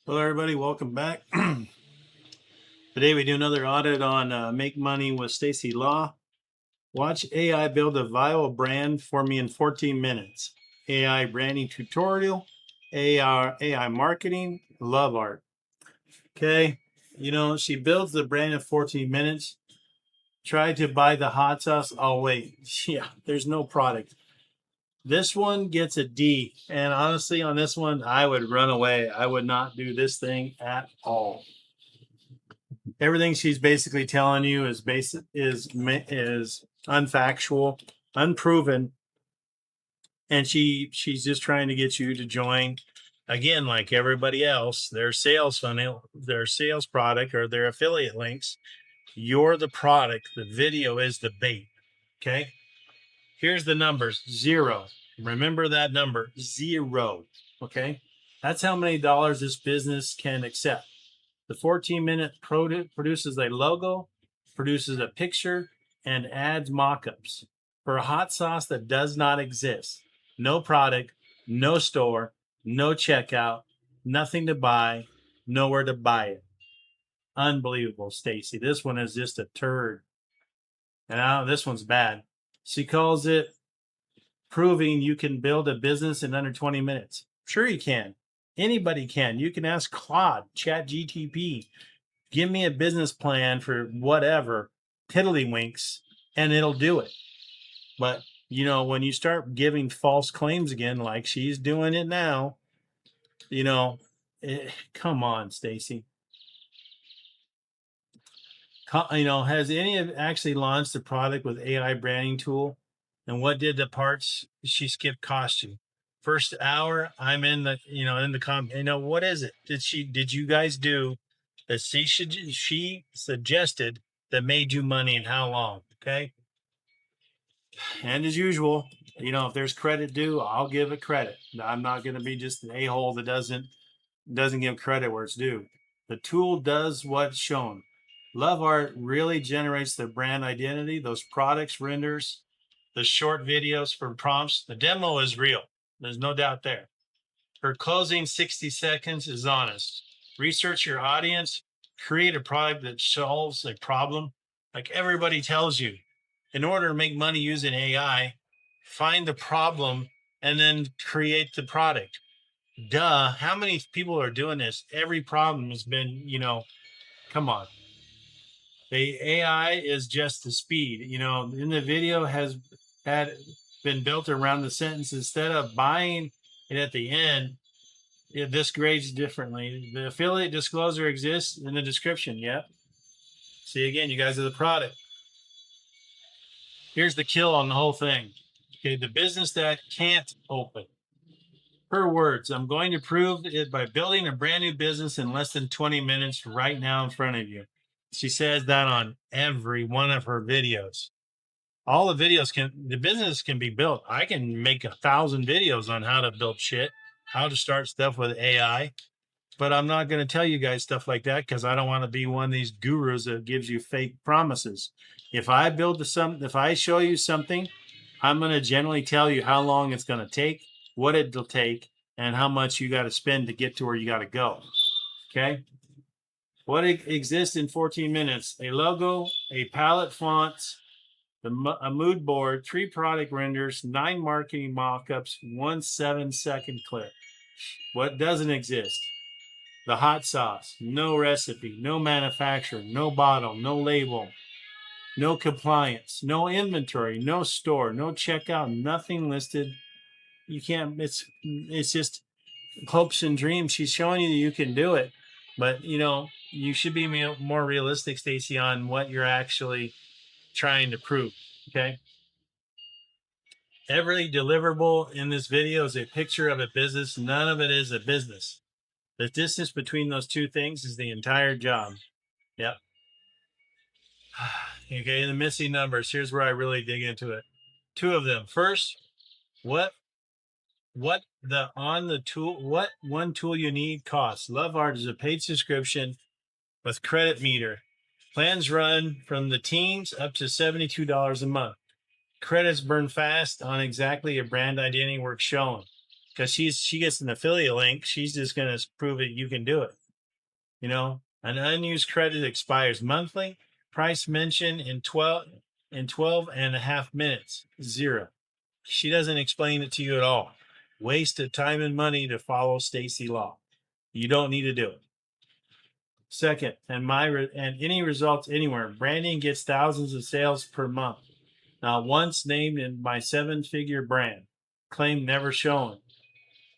Hello, everybody. Welcome back. Today, we do another audit on Make Money with Stacy Law. Watch AI build a viral brand for me in 14 minutes. AI branding tutorial, AI marketing, love art. Okay. She builds the brand in 14 minutes. Try to buy the hot sauce. I'll wait. Yeah, there's no product. This one gets a D. And honestly, on this one, I would run away. I would not do this thing at all. Everything she's basically telling you is unfactual, unproven, and she's just trying to get you to join. Again, like everybody else, their sales funnel, their sales product, or their affiliate links. You're the product. The video is the bait. Okay. Here's the numbers: 0. Remember that number: 0. Okay. That's how many dollars this business can accept. The 14-minute produces a logo, produces a picture, and adds mockups for a hot sauce that does not exist. No product, no store, no checkout, nothing to buy, nowhere to buy it. Unbelievable, Stacy. This one is just a turd. And this one's bad. She calls it proving you can build a business in under 20 minutes. Sure, you can. Anybody can. You can ask Claude, Chat GTP, give me a business plan for whatever, tiddlywinks, and it'll do it. But, when you start giving false claims again, like she's doing it now, come on, Stacy. Has any of actually launched the product with AI branding tool? And what did the parts she skipped cost you? First hour, I'm in the comment. What is it? Did you guys do that she suggested that made you money and how long? Okay. And as usual, if there's credit due, I'll give it credit. I'm not going to be just an a-hole that doesn't give credit where it's due. The tool does what's shown. Love Art really generates the brand identity, those products renders, the short videos for prompts. The demo is real. There's no doubt there. Her closing 60 seconds is honest. Research your audience, create a product that solves a problem. Like everybody tells you, in order to make money using AI, find the problem and then create the product. Duh. How many people are doing this? Every problem has been, come on. The AI is just the speed. In the video has had been built around the sentence. Instead of buying it at the end, this grades differently. The affiliate disclosure exists in the description. Yep. See, again, you guys are the product. Here's the kill on the whole thing. Okay, the business that can't open. Her words: I'm going to prove it by building a brand new business in less than 20 minutes right now in front of you. She says that on every one of her videos. All the business can be built. I can make 1,000 videos on how to build shit, how to start stuff with AI, but I'm not going to tell you guys stuff like that because I don't want to be one of these gurus that gives you fake promises. If I show you something, I'm going to generally tell you how long it's going to take, what it'll take, and how much you got to spend to get to where you got to go. Okay. What exists in 14 minutes? A logo, a palette fonts, a mood board, 3 product renders, 9 marketing mockups, 1 7-second clip. What doesn't exist? The hot sauce, no recipe, no manufacturer, no bottle, no label, no compliance, no inventory, no store, no checkout, nothing listed. You can't, it's just hopes and dreams. She's showing you that you can do it, but you should be more realistic, Stacy, on what you're actually trying to prove. Okay. Every deliverable in this video is a picture of a business. None of it is a business. The distance between those two things is the entire job. Yep. Okay, the missing numbers. Here's where I really dig into it. 2 of them. First, what one tool you need costs. Love Art is a paid subscription with credit meter. Plans run from the teens up to $72 a month. Credits burn fast on exactly a brand identity work shown. because she gets an affiliate link. She's just going to prove it. You can do it. An unused credit expires monthly. Price mentioned in 12 and a half minutes. Zero. She doesn't explain it to you at all. Waste of time and money to follow Stacy law. You don't need to do it. Second, and any results anywhere. Branding gets thousands of sales per month. Not once named in my 7-figure brand. Claim never shown.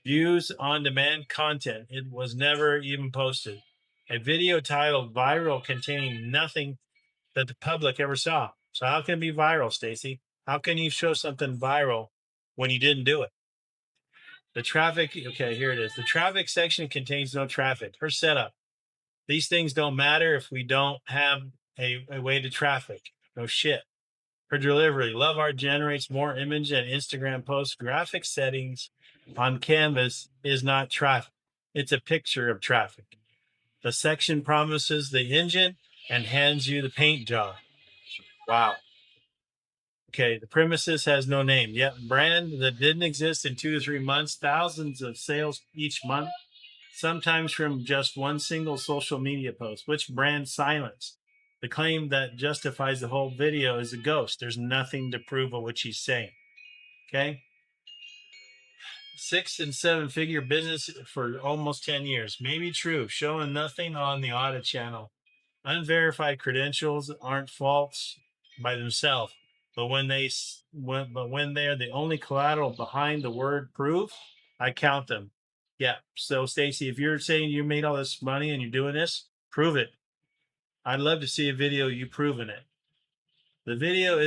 Views on demand content. It was never even posted. A video titled viral containing nothing that the public ever saw. So how can it be viral, Stacy? How can you show something viral when you didn't do it? The traffic, okay, here it is. The traffic section contains no traffic. Her setup. These things don't matter if we don't have a way to traffic. No shit. Her delivery. Love art generates more image than Instagram posts. Graphic settings on canvas is not traffic. It's a picture of traffic. The section promises the engine and hands you the paint job. Wow. Okay, the premises has no name. Yet brand that didn't exist in 2 to 3 months, thousands of sales each month, sometimes from just one single social media post. Which brand silence? The claim that justifies the whole video is a ghost. There's nothing to prove of what she's saying. Okay. 6 and 7-figure business for almost 10 years. Maybe true. Showing nothing on the audit channel. Unverified credentials aren't false by themselves, but when they're the only collateral behind the word proof, I count them. Yeah. So Stacy, if you're saying you made all this money and you're doing this, prove it. I'd love to see a video you proving it. The video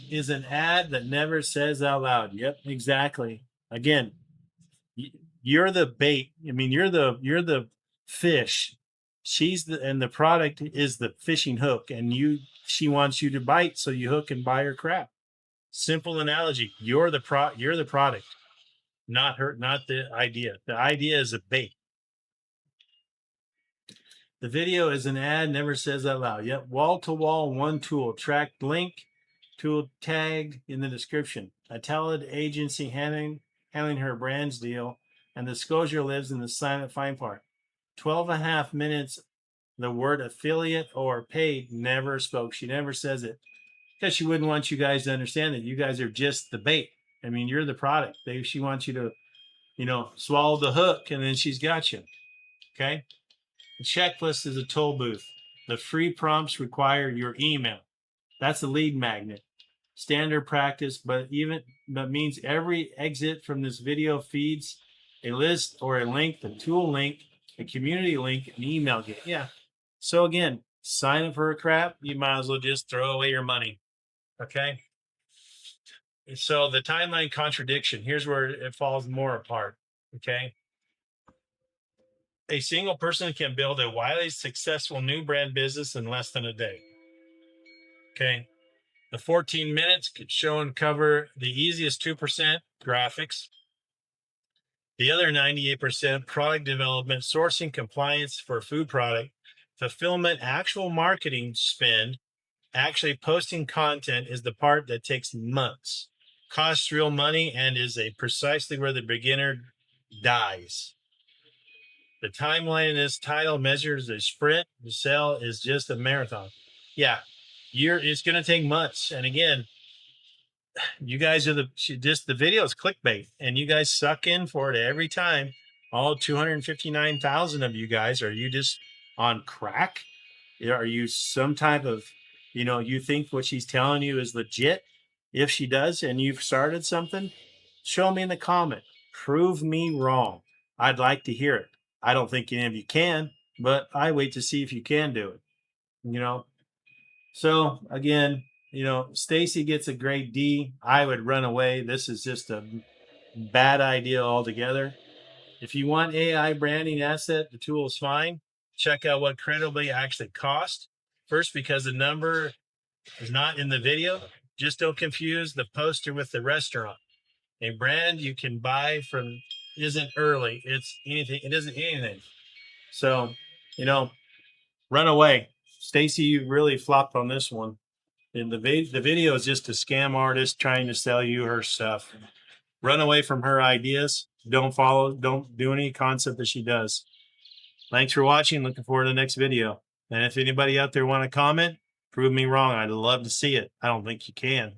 is an ad that never says out loud. Yep, exactly. Again, you're the bait. I mean, you're the fish. And the product is the fishing hook, and she wants you to bite so you hook and buy her crap. Simple analogy. You're the product, not her, not the idea. The idea is a bait. The video is an ad, never says out loud. Yep, wall to wall, one tool. Tracked link, tool tag in the description. A talent agency handling her brand's deal, and the disclosure lives in the silent fine part. 12 and a half minutes, the word affiliate or paid never spoke. She never says it because she wouldn't want you guys to understand that you guys are just the bait. I mean, you're the product. She wants you to, swallow the hook, and then she's got you. Okay. The checklist is a toll booth. The free prompts require your email. That's a lead magnet. Standard practice, but means every exit from this video feeds a list or a link, a tool link, a community link, an email get. Yeah. So again, sign up for a crap, you might as well just throw away your money. Okay. So the timeline contradiction, here's where it falls more apart. Okay. A single person can build a wildly successful new brand business in less than a day. Okay. The 14 minutes could show and cover the easiest 2% graphics. The other 98% product development, sourcing, compliance for food product, fulfillment, actual marketing spend, actually posting content is the part that takes months, costs real money, and is precisely where the beginner dies. The timeline in this title measures a sprint. The sell is just a marathon. Yeah, it's going to take months. And again, you guys are the video is clickbait, and you guys suck in for it every time. All 259,000 of you guys, are you just on crack? Are you some type of, you think what she's telling you is legit? If she does, and you've started something, show me in the comment. Prove me wrong. I'd like to hear it. I don't think any of you can, but I wait to see if you can do it. So again, Stacy gets a grade D. I would run away. This is just a bad idea altogether. If you want AI branding asset, the tool is fine. Check out what credibly actually cost. First, because the number is not in the video. Just don't confuse the poster with the restaurant. A brand you can buy from isn't early. It's anything. It isn't anything. So, run away. Stacy, you really flopped on this one. And the video is just a scam artist trying to sell you her stuff. Run away from her ideas. don't do any concept that she does. Thanks for watching. Looking forward to the next video. And if anybody out there want to comment, prove me wrong. I'd love to see it. I don't think you can.